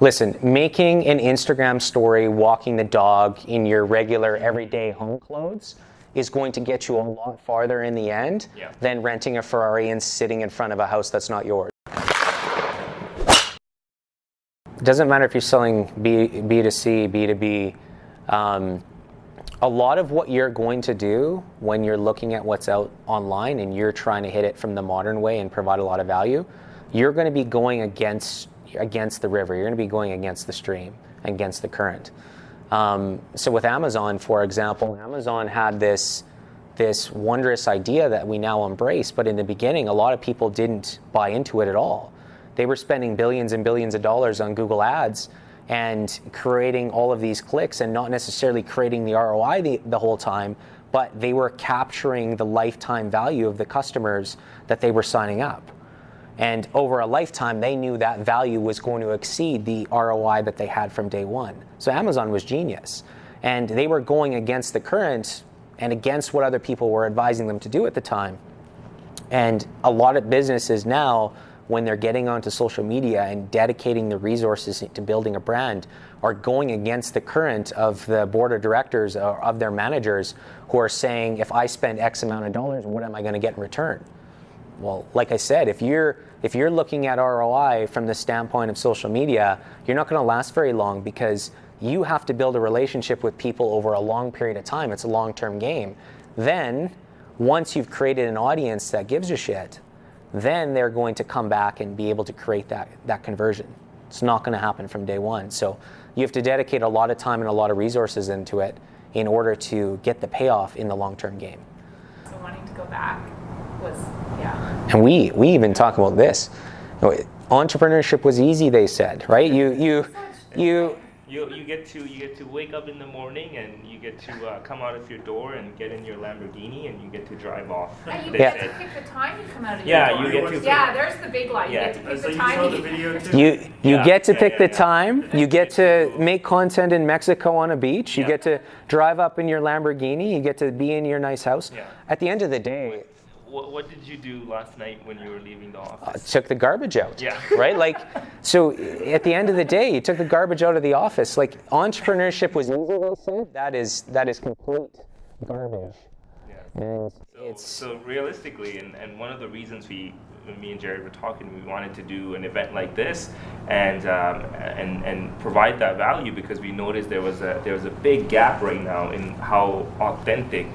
Listen, making an Instagram story walking the dog in your regular everyday home clothes is going to get you a lot farther in the end than renting a Ferrari and sitting in front of a house that's not yours. It doesn't matter if you're selling B2C, B2B. A lot of what you're going to do when you're looking at what's out online and you're trying to hit it from the modern way and provide a lot of value, you're going to be going against the river. You're going to be going against the stream, against the current. So with Amazon, for example, Amazon had this wondrous idea that we now embrace, but in the beginning, a lot of people didn't buy into it at all. They were spending billions and billions of dollars on Google Ads and creating all of these clicks and not necessarily creating the ROI the whole time, but they were capturing the lifetime value of the customers that they were signing up. And over a lifetime, they knew that value was going to exceed the ROI that they had from day one. So Amazon was genius. And they were going against the current and against what other people were advising them to do at the time. And a lot of businesses now, when they're getting onto social media and dedicating the resources to building a brand, are going against the current of the board of directors or of their managers who are saying, if I spend X amount of dollars, what am I going to get in return? Well, like I said, if you're looking at ROI from the standpoint of social media, you're not going to last very long because you have to build a relationship with people over a long period of time. It's a long-term game. Then, once you've created an audience that gives a shit, then they're going to come back and be able to create that conversion. It's not going to happen from day one. So you have to dedicate a lot of time and a lot of resources into it in order to get the payoff in the long-term game. So wanting to go back was, And we even talk about this. Entrepreneurship was easy, they said, right? You get to wake up in the morning and you get to come out of your door and get in your Lamborghini and you get to drive off. And you get to pick the time you come out of your door. You get to. Yeah, there's the big line. You get to pick the time. You get to pick the time. You get to make content in Mexico on a beach. You get to drive up in your Lamborghini. You get to be in your nice house. At the end of the day. What did you do last night when you were leaving the office? Took the garbage out. Right? Like, so at the end of the day, you took the garbage out of the office. Like, entrepreneurship was easy, they said. That is complete garbage. So realistically, and one of the reasons me and Jared were talking, we wanted to do an event like this and provide that value because we noticed there was a big gap right now in how authentic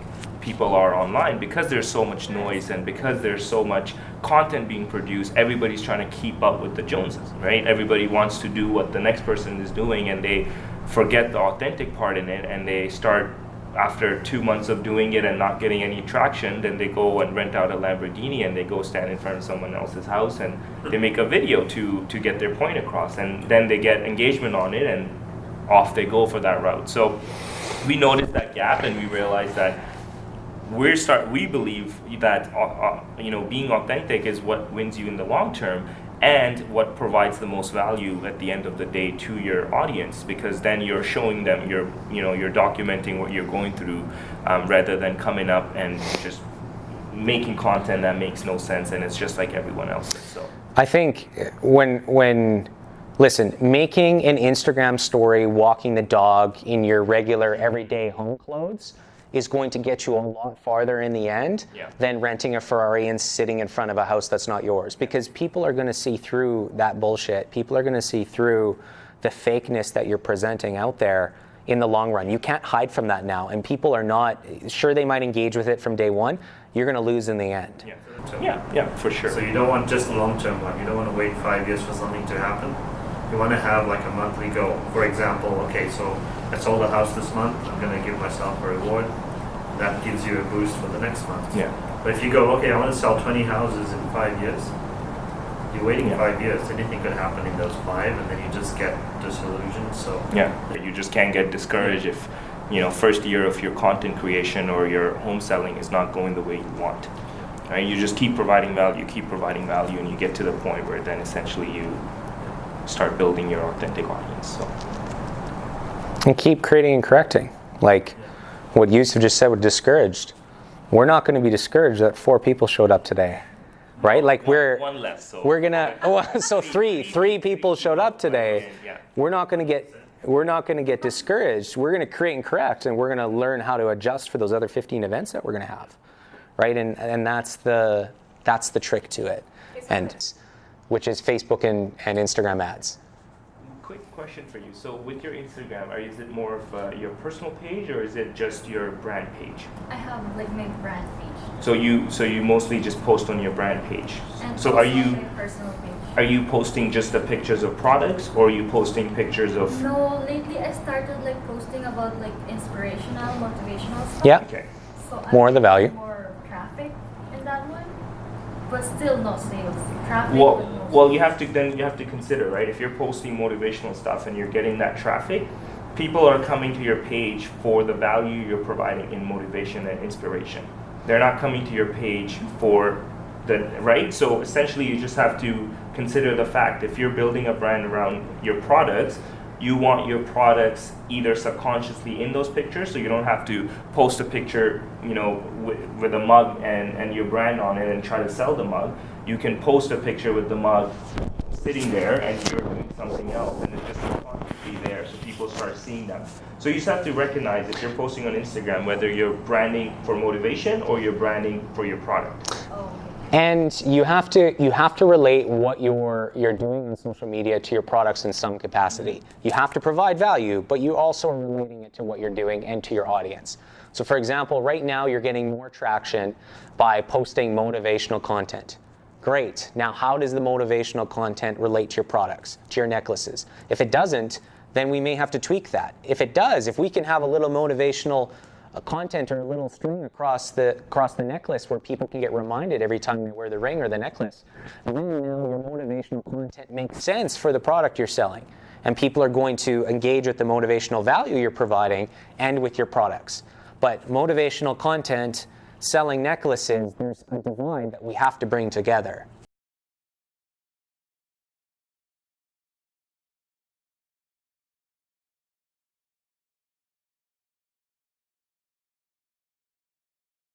people are online because there's so much noise and because there's so much content being produced. Everybody's trying to keep up with the Joneses, right? Everybody wants to do what the next person is doing and they forget the authentic part in it and they start, after 2 months of doing it and not getting any traction, then they go and rent out a Lamborghini and they go stand in front of someone else's house and they make a video to get their point across and then they get engagement on it and off they go for that route. So we noticed that gap and we realized that we believe that being authentic is what wins you in the long term and what provides the most value at the end of the day to your audience because then you're showing them you're documenting what you're going through rather than coming up and just making content that makes no sense and it's just like everyone else's. So I think listen, making an Instagram story walking the dog in your regular everyday home clothes is going to get you a lot farther in the end than renting a Ferrari and sitting in front of a house that's not yours because people are going to see through that bullshit. People are going to see through the fakeness that you're presenting out there in the long run. You can't hide from that now and people are not, sure they might engage with it from day one, you're going to lose in the end. Yeah, for sure. So you don't want just a long-term one. You don't want to wait 5 years for something to happen. You want to have like a monthly goal. For example, okay, so I sold a house this month. I'm going to give myself a reward. That gives you a boost for the next month. But if you go, okay, I want to sell 20 houses in 5 years. You're waiting 5 years. Anything could happen in those 5, and then you just get disillusioned. So you just can't get discouraged if first year of your content creation or your home selling is not going the way you want. Right? You just keep providing value, and you get to the point where then essentially you start building your authentic audience. So. And keep creating and correcting. Like what Yusuf just said with discouraged. We're not going to be discouraged that 4 people showed up today. right? Like one less. So we're gonna. Oh, so three people showed up today. Yeah. We're not going to get discouraged. We're going to create and correct, and we're going to learn how to adjust for those other 15 events that we're going to have, right? And that's the trick to it, and which is Facebook and Instagram ads. Quick question for you. So with your Instagram, is it more of your personal page, or is it just your brand page? I have like my brand page. So you mostly just post on your brand page. And so also are you my personal page. Are you posting just the pictures of products, or are you posting pictures of? No, lately I started like posting about like inspirational, motivational stuff. Yeah. Okay. So More of the value. More traffic in that one, but still no sales. Traffic. Well, you have to consider, right? If you're posting motivational stuff and you're getting that traffic, people are coming to your page for the value you're providing in motivation and inspiration. They're not coming to your page for right? So essentially you just have to consider the fact if you're building a brand around your products, you want your products either subconsciously in those pictures, so you don't have to post a picture, with a mug and your brand on it and try to sell the mug. You can post a picture with the mug sitting there and you're doing something else, and it's just subconsciously there, so people start seeing them. So you just have to recognize if you're posting on Instagram, whether you're branding for motivation or you're branding for your product. And you have to relate what you're doing on social media to your products in some capacity. You have to provide value, but you also are relating it to what you're doing and to your audience. So for example, right now you're getting more traction by posting motivational content. Great. Now how does the motivational content relate to your products, to your necklaces? If it doesn't, then we may have to tweak that. If it does, if we can have a little motivational content or a little string across the necklace where people can get reminded every time they wear the ring or the necklace, then now your motivational content makes sense for the product you're selling, and people are going to engage with the motivational value you're providing and with your products. But motivational content, selling necklaces, there's a divide that we have to bring together.